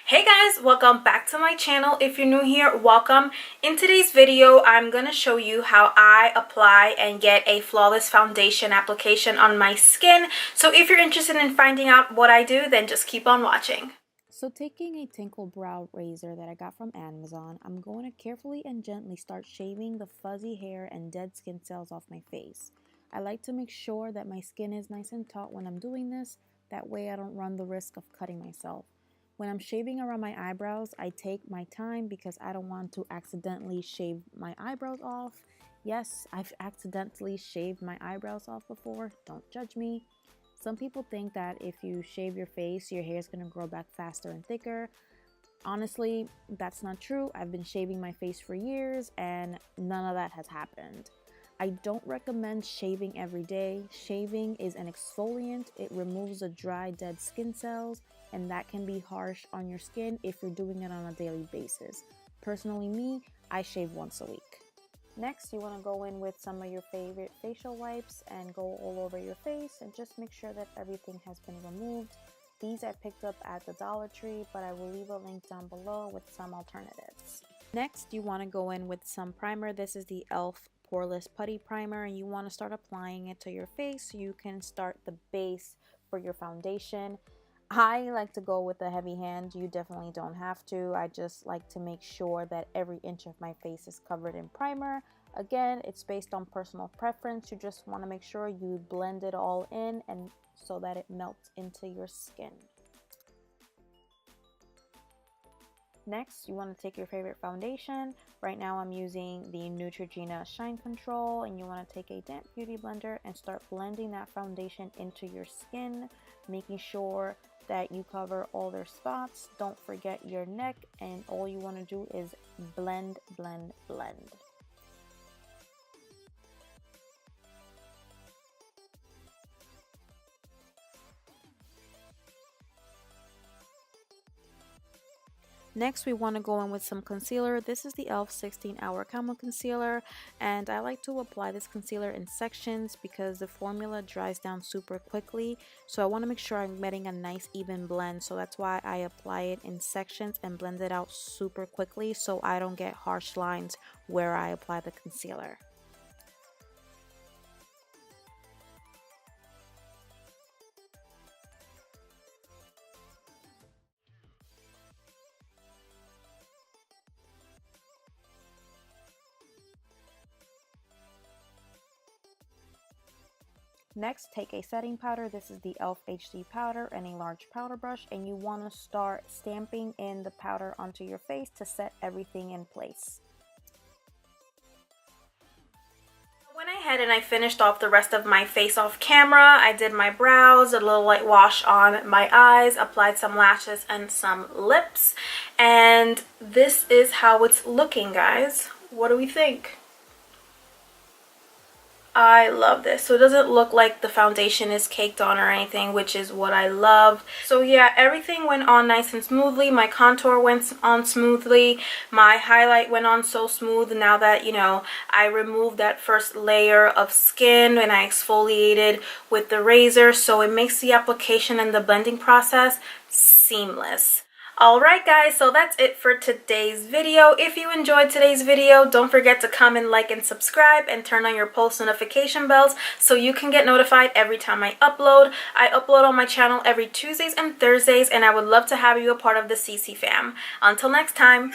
Hey guys, welcome back to my channel. If you're new here, welcome. In today's video, I'm gonna show you how I apply and get a flawless foundation application on my skin. So if you're interested in finding out what I do, then just keep on watching. So taking a tinkle brow razor that I got from Amazon, I'm going to carefully and gently start shaving the fuzzy hair and dead skin cells off my face. I like to make sure that my skin is nice and taut when I'm doing this, that way I don't run the risk of cutting myself. When I'm shaving around my eyebrows, I take my time because I don't want to accidentally shave my eyebrows off. Yes, I've accidentally shaved my eyebrows off before, don't judge me. Some people think that if you shave your face, your hair is going to grow back faster and thicker. Honestly, that's not true. I've been shaving my face for years and none of that has happened. I don't recommend shaving every day. Shaving is an exfoliant. It removes the dry, dead skin cells, and that can be harsh on your skin if you're doing it on a daily basis. Personally, me, I shave once a week. Next, you want to go in with some of your favorite facial wipes and go all over your face and just make sure that everything has been removed. These I picked up at the Dollar Tree, but I will leave a link down below with some alternatives. Next, you want to go in with some primer. This is the e.l.f. poreless putty primer, and you want to start applying it to your face so you can start the base for your foundation. I like to go with a heavy hand. You definitely don't have to. I just like to make sure that every inch of my face is covered in primer. Again, it's based on personal preference. You just want to make sure you blend it all in and so that it melts into your skin. Next, you want to take your favorite foundation. Right now I'm using the Neutrogena Shine Control, and you want to take a damp beauty blender and start blending that foundation into your skin, making sure that you cover all their spots. Don't forget your neck, and all you want to do is blend, blend, blend. Next, we want to go in with some concealer. This is the e.l.f. 16-Hour Camo Concealer, and I like to apply this concealer in sections because the formula dries down super quickly. So I want to make sure I'm getting a nice even blend. So that's why I apply it in sections and blend it out super quickly so I don't get harsh lines where I apply the concealer. Next, take a setting powder. This is the e.l.f. HD powder and a large powder brush, and you want to start stamping in the powder onto your face to set everything in place. I went ahead and I finished off the rest of my face off camera. I did my brows, a little light wash on my eyes, applied some lashes and some lips, and this is how it's looking, guys. What do we think? I love this. So it doesn't look like the foundation is caked on or anything, which is what I love. So yeah, everything went on nice and smoothly. My contour went on smoothly. My highlight went on so smooth now that, you know, I removed that first layer of skin and I exfoliated with the razor. So it makes the application and the blending process seamless. Alright guys, so that's it for today's video. If you enjoyed today's video, don't forget to comment, like, and subscribe, and turn on your post notification bells so you can get notified every time I upload. I upload on my channel every Tuesdays and Thursdays, and I would love to have you a part of the CC fam. Until next time.